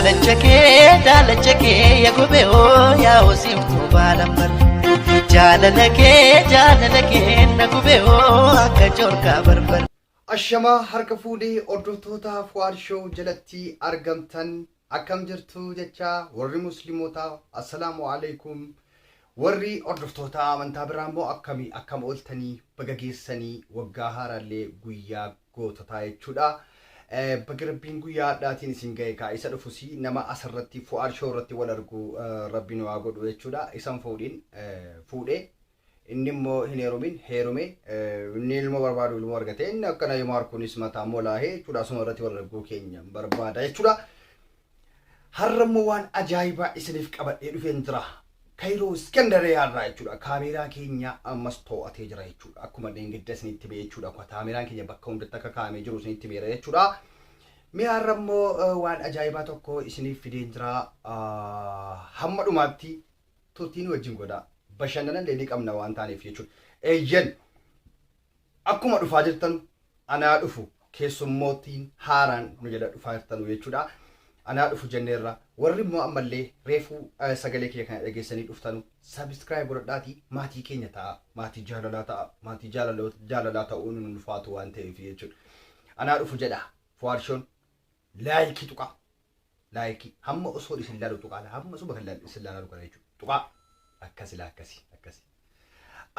daalachake ya gube oo yaa osim kubalambar jaalalake na gube oo akka jorka barbar. Ashama harka fuudhee hordoftoota Fuad Show jalatti argamtan akkam jirtu jecha warri musliimotaa assalaamu alaykum. Warri hordoftoota amantaa biraa immoo akkam ooltanii baga geessanii waggaa haaraallee guyyaa goototaa jechuudha. Baga rabbiin guyyaa addaatiin isin ga'e kaa isa dhufusi nama asirratti Fuad Show irratti wal argu rabbiin waa godhu jechuudha. Isan fuudhee inni immoo hin heerume inni ilmoo barbaadu ilmoo argate inni akkana yoo markuunis mataa molaahee jechuudha. Asuma irratti wal arguu keenya barbaada jechuudha. Har'a immoo waan ajaa'ibaa isiniif qabadhee dhufeen jira. Kairoo Iskandariyaa irraa jechuudha. Kaameeraa keenya ammas to'atee jira jechuudha. Akkuma deengedda isinitti ba'e jechuudha. Kaameeraan keenya bakka hundatti akka kaa'amee jiru isinitti beera jechuudha. Mee har'a immoo waan ajaa'ibaa tokko isiniif fideen jira. Hamma dhumaatti turtiin wajjin godha. Bashannanan illee ni qabna waan taaneef jechuudha. Eeyyan akkuma dhufaa jirtan anaa dhufu keessummootiin haaraan nu jala dhufaa jirtan jechuudha. Anaa dhufu jenneerra warri immoo ammallee reefuu sagalee keenya kana dhageessanii dhuftanu subscribe godhadhaatii maatii keenya ta'a, maatii jaalalaa ta'a, maatii jaalalaa ta'uun nu ulfaatu waan ta'eef jechuudha. Anaa dhufu jedha Fuad Show laayikii tuqaa, laayikii hamma osoo isin ilaalu tuqaa, hamma suba kan isin ilaalu kana jechuudha. Tuqaa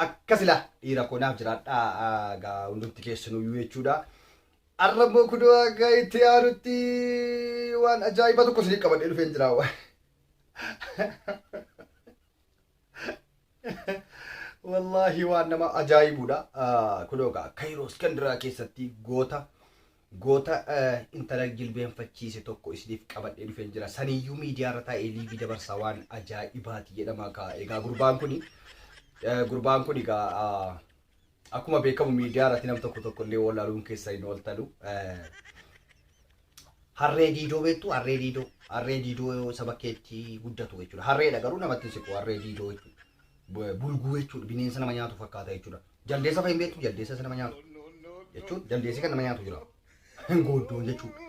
akkasila dhiira koonaaf jiraadhaa gaa hundumti keessanuu jechuudha. Arraboo kuduu gaiti arutti waan ajaa'iba tokko isin qabadhee dhufeen jira. Wallahi waan nama ajaa'ibuudha. Kuduu gaa Kairoo Iskandariyaa keessatti goota intala jilbeenfachiise tokko isiniif qabadhee dhufeen jira. Saniyyuu miidiyaa irra taa'ee liivii dabarsaa waan ajaa'ibaati jedhama kaa. Egaa gurbaan kuni gaa akkuma beekamu miidiyaa irratti nam tokko illee walaaluun keessa hin ooltalu. Harree diidoo beektu harree diidoo saba keetti guddatu jechuudha. Harreedha garuu namatti siqu harree diidoo jechuudha. Bulguu jechuudha. Bineensa nama nyaatu fakkaata jechuudha. Jaldeessa fa'i beektu jaldeessa nama nyaatu jechuudha. Jaldeessi kan nama nyaatu jira. Gooddoon jechuudha.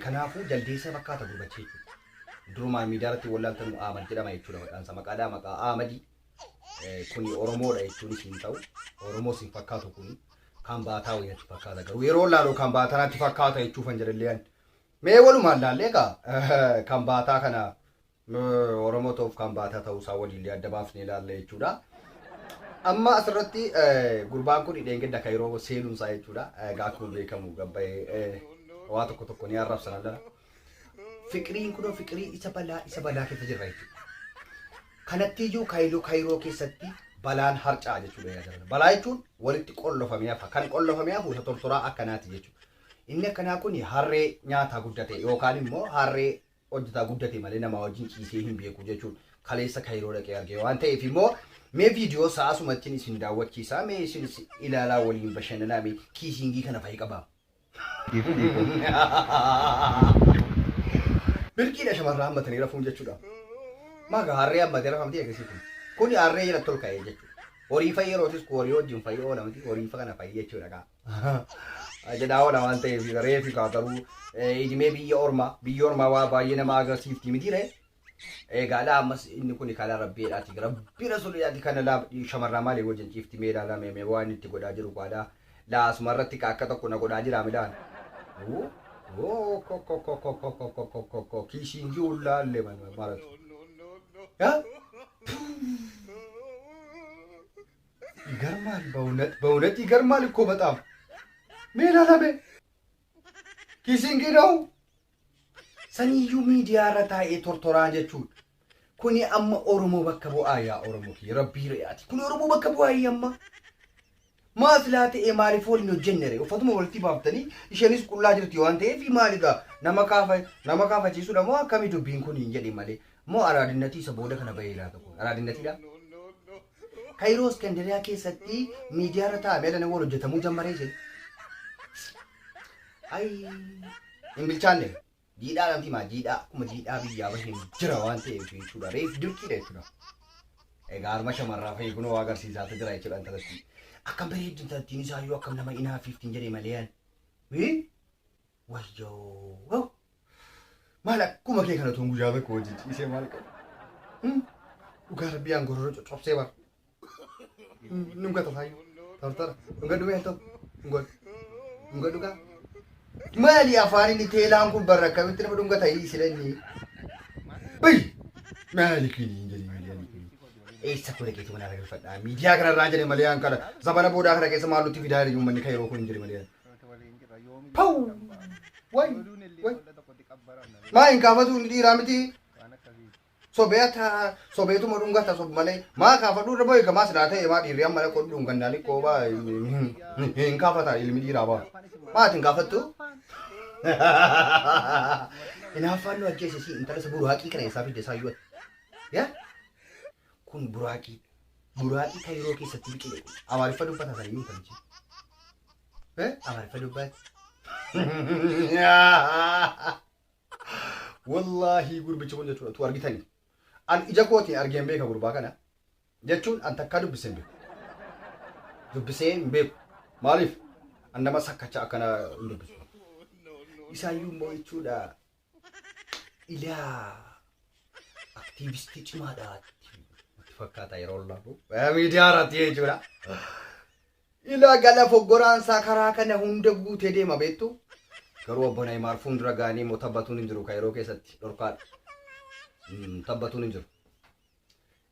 Kanaafuu jaldeessa fakkaata gurbacha jechuudha. Durumaan miidiyaa irratti walaaltan Ahmad jedhama jechuudha. Maqaansa maqaa Ahmadii. Kuni Oromoodha jechuun isin ta'u Oromoo isin fakkaatu kuni kan baataa wayyaatti fakkaata garuu yeroo laaloo kan baatanaatti fakkaata jechuufan jedhallee mee walumaan laallee kaa kan baataa kana Oromoo ta'uuf kan baataa ta'uu isaa waliin adda baafnee ilaalle jechuudha. Amma asirratti gurbaan kun deengedda Kairoo seenuunsaa jechuudha. Akkuma beekamu gabbayee waa tokko ni arrabsan alla. Fiqiriin kun fiqirii isa balaa keessa jirra jechuudha. Kanatti iyyuu Kairoo keessatti balaan harcaa jechuudha. Balaa jechuun walitti qollofamee hafa. Kan qollofamee hafu isa tortoraa akkanaati jechuudha. Inni akkanaa kun harree nyaataa guddate yookaan immoo harree hojjetaa guddate malee nama wajjin ciisee hin beeku jechuudha. Kaleessa Kairoo dhaqee argee waan ta'eef immoo mee viidiyoo sa'aasumattiin isin daawwachiisaa mee isin ilaalaa waliin bashannanaa mee kiisingii kana fa'i qabaa. Birqiidha shamarraa hammatanii rafuun jechuudha. Maga harree ammatee rafamtee akkasitti. Kuni harree jala tolka'ee jechuudha. Horii fa'i yerootis horii wajjin fa'i oolamti horii kana fa'i jechuudha kaa. Jedhaa oola waan ta'eef reefi kaa garuu idimee biyya ormaa waa baay'ee nama agarsiifti miti ree. Egaadha ammas inni kuni karaa rabbiidhaati. Rabbi rasuuliidhaati kana shamarraa malee wajjin ciifti mee ilaalaa mee waan itti godhaa jiru kwaadhaa. Laasuma irratti akka tokko na godhaa jira midhaan. Kiisingii ullaallee maalatu. በእውነት ይገርማል እኮ በጣም ሜዳ ለቤ kiisingii ነው saniyyuu miidiyaa irra taa'ee tortoraan jechuudha. Kuni amma Oromoo bakka bu'aa yaa Oromoo fi rabbii re'aati. Kuni Oromoo bakka bu'aa amma maaf laatee maaliif waliin hojjennere uffatuma walitti baaftanii isheenis qullaa jirti waan ta'eef maaliidha nama kaafachiisuudha moo akkamii dubbiin kun hin jedhin malee moo araadinnatii isa booda kana bahee laata kun araadinnatiidha. Kairoo Iskandariyaa keessatti miidiyaa irra taa'amee dana wal hojjetamuu jammaree jedhe. Hin bilchaanne jiidhaa namti maa jiidhaa akkuma jiidhaa biyyaa baheen jira waan ta'eef jechuudha. Reef dirqiidha jechuudha. Egaa harma shamarraa fa'i kunoo agarsiisaatu jira jechuudha intalatti. Akkam bareeddin taattiin isaayyuu akkam nama inaafiiftiin jedhee malee wayyoo Maal akkuma kee kana tuun guyyaa tokko wajjin ciisee maal qabu? Dhugaa Rabbii angorroo coccobsee bara. Nunga tafaayu. Tartara. Nunga dhumee ta'u. Nunga dhugaa. Maali afaan inni teelaan kun barra akkamitti nama dhunga ta'ii silanii? Bai! Maali kini jadi miidiyaa kini? Eessa kudha keetu mana agarfadhaa? Miidiyaa kanarraa jedhe malee aan kana zabana boodaa kana keessa maallutti fidaa jiru manni kayroo kun hin jedhe malee. Pau! Wai! Wai! Maa hin kaafatu inni dhiiraa miti? Sobeetu madunga ta sob malee maa kaafadhu irra boy kamaa silaa ta'e maa dhiirri amma lakkoo dhuun gandaalii qoobaa hin kaafata ilmi dhiiraa baa. Maa hin kaafattu? Inaafaan nu ajjeesisi intala isa buraaqii kana isaa fidde isaayyuu yaa kun buraaqii kayroo keessatti biqile amaariffa dubbata saniyyuu tanchi amaariffa dubbata wallaahi gurbicha kun jechuudha tu argitanii an ija kootiin argeen beeka gurbaa kana jechuun an takkaa dubbisee hin beeku maaliif an nama sakkacha akkana hin dubbisu isaayyuu immoo jechuudha ilaa aktiivistii cimaadha fakkaata yeroo laafu miidiyaa irratti jechuudha. Ilaa gala foggoraan karaa kana hunda guutee deema beektu garuu obbo Naymaar fuuldura gaanii immoo taphatuun hin jiru kayroo keessatti dhorkaadha. Taphatuun hin jiru.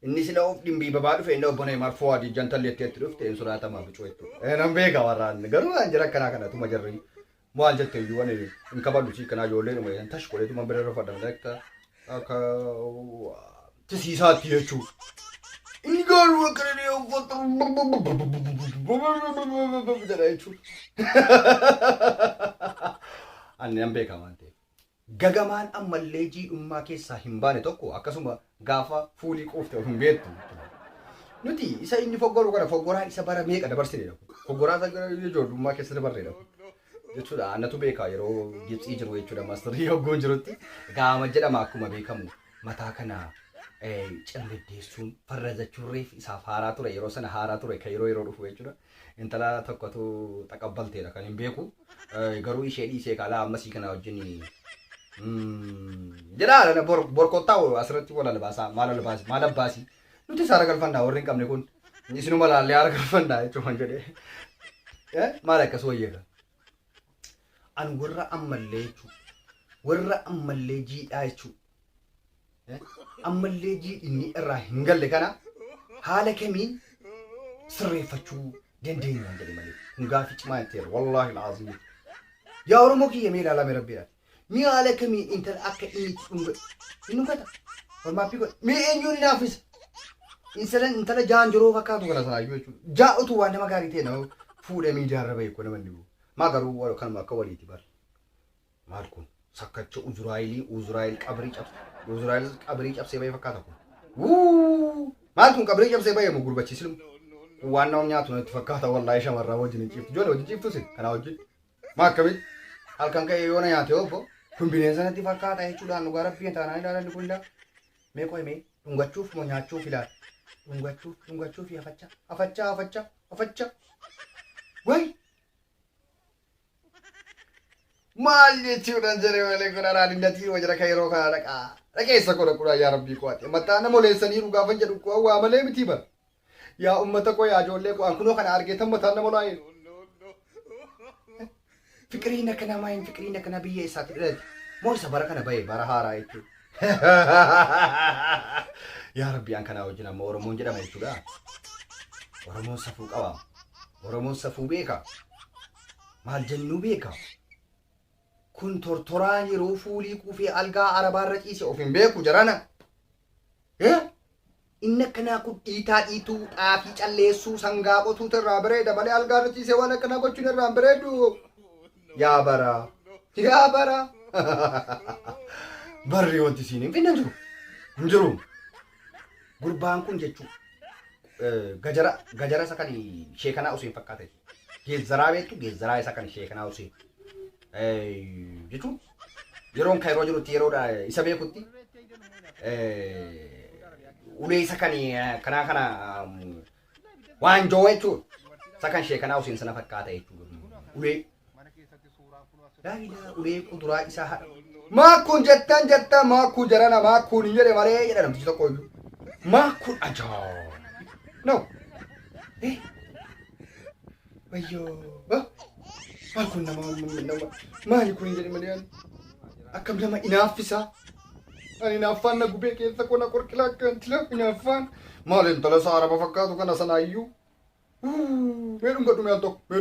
Inni sila of dhimbii babaa dhufe inni obbo Naymaar Fuwaadii jantalleetteetti dhufte hin sodaatamaa bicuu jechuudha. Nan beeka warraan garuu waan jira akkanaa kanatu majarri maal jette iyyuu waan hin kabadhu si kanaa ijoollee dhuma jedhan tash qoleetu man bira rafadha akka tisiisaatti jechuudha. Inni garuu akka inni uffata jedha jechuudha. Ani nan beeka waan ta'eef. Gagamaan ammallee jiidhummaa keessaa hin baane tokko akkasuma gaafa fuulii quufte hin beektu. Nuti isa inni foggoru kana foggoraan isa bara meeqa dabarsinedha. Foggoraa isa ijoollummaa keessa dabarreedha. Jechuudha annatu beeka yeroo Gibxii jiru jechuudha maastarii hoggoon jirutti gaama jedhama akkuma beekamu mataa kana calleddeessuun farrazachuun reef isaaf haaraa ture yeroo sana haaraa ture kan yeroo dhufu jechuudha. Intala tokkotu taqabbalteedha kan hin beeku garuu ishee dhiisee kaalaa ammasii kana wajjin jedhaa borkottaa asirratti wal albaasaa maal abbaasii nuti isaa ragalfannaa warri hin qabne kun isinuma laallee haara galfannaa jechuudha jedhee maal akkas wayyeega. An warra ammallee jechuudha warra ammallee jiidhaa jechuudha. Ammallee jiidhinni irraa hin galle kana haala kamiin sirreeffachuu dandeenya jedhe malee kun gaaffii cimaa ta'eera wallaahi alazim. Yaa Oromoo kiyya mee ilaalame rabbiidhaan mee haala kamiin intala akka inni dhungata walmaappii godhe mee eenyuun hinaafisa intala jaanjiroo fakkaatu kana sanaayyuu jechuudha. Jaa'utu waan nama gaarii ta'e nama fuudhee miidiyaarra bahe kun namanni bu'u maa garuu kanuma akka waliiti bar maal kun sakkacha Uzraayil qabrii cabsee bahe fakkaata kun maal kun qabrii cabsee bahe mu gurbachiislu waan nama nyaatu natti fakkaata wallaahi shamarraa wajjin hin ciiftu ijoollee wajjin ciiftu sin kanaa wajjin maa akkamitti halkan ka'ee yoona nyaate obbo kun bineensa natti fakkaata jechuudhaan dhugaa rabbii taanaan ilaalan kun ilaa mee qo'e mee dhungachuuf moo nyaachuuf ilaala dhungachuuf afachaa wayi maal jechuudhaan jedhee malee kun araan innatii wajjira kayroo kana dhaqeessa godha kudhaa yaa rabbii qo'ate mataa nama oleessanii dhugaafan jedhu qo'a waa malee miti bara yaa ummata koo yaa ijoollee qo'an kunoo kana argeetan mataan nama laa'ee fikiriin akkana maayin fikiriin akkana biyya isaatti dhidhate moo isa bara kana bahe bara haaraa jechuudha. Yaa rabbii an kanaa wajjin amma Oromoon jedhama jechuudha. Oromoon safuu qaba. Oromoon safuu beeka. Maal jennuu beeka. Kun tortoraan yeroo fuulii kuufee algaa arabaarra ciise of hin beeku jarana. Inni akkanaa kun dhiituu xaafii calleessuu sangaa qotuutu irraa bareeda malee algaarra ciise waan akkanaa gochuun irraa hin bareedu. Yaa bara. Barri wanti siin hin finna hin jiru. Gurbaan kun jechuun gajara isa kan sheekanaa osoo hin fakkaate. Geezzaraa beektu geezzaraa isa kan sheekanaa osoo jechuun yeroon kayroo jirutti yeroodha isa beekutti ulee isa kan kana waan joo jechuudha isa kan sheekanaa osoo sana fakkaata jechuudha ulee laa ilaa ulee kuduraa isaa haadha maakkuun jettan maakkuu jarana maakkuun hin jedhe malee jedha namtichi tokko iyyuu maakkuun ajaa'iba no wayyoo maakkuun nama maali kun hin jedhe malee akkam nama inaaffisa ani inaaffaan na gubee keessa kona qorqilaa akkantila inaaffaan maal intala isaa araba fakkaatu kana sanaayyuu mee dhungadhu mee al tokko mee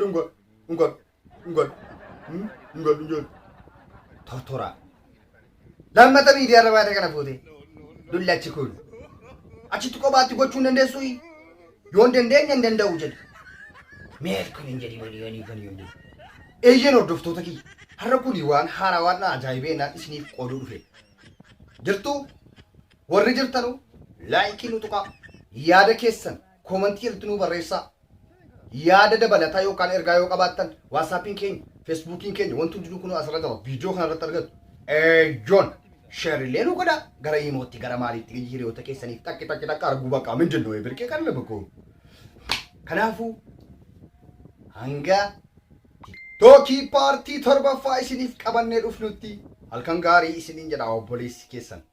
dhungadhu tortora lammata miidiyaa irra baate kana fuute dullachi kun achitti kophaatti gochuu hin dandeessu yoo hin dandeenye hin danda'u jedhe meel kun hin jedhi waliyanii kan yoo hin jedhu eeyyeen hordoftoota kiyya har'a kuni waan haarawaan ajaa'ibee naan isiniif qooduu dhufe jirtu warri jirtanu laayikii nu tuqaa yaada keessan koomantii irratti nu barreessaa yaada dabalataa yookaan ergaa yoo qabaattan waasaappiin keenya feesbuukiin keenya wanti hundinuu kun asirra jira viidiyoo kana irratti argatu eeyyoon sheerillee nu godha gara imootti gara maaliitti hiriyoota keessaniif takki arguu bakka min jennoo birqee kan lama koo kanaafuu hanga tiiktookii paartii torbaffaa isiniif qabannee dhufnutti halkan gaarii isiniin jedha obboleessi keessan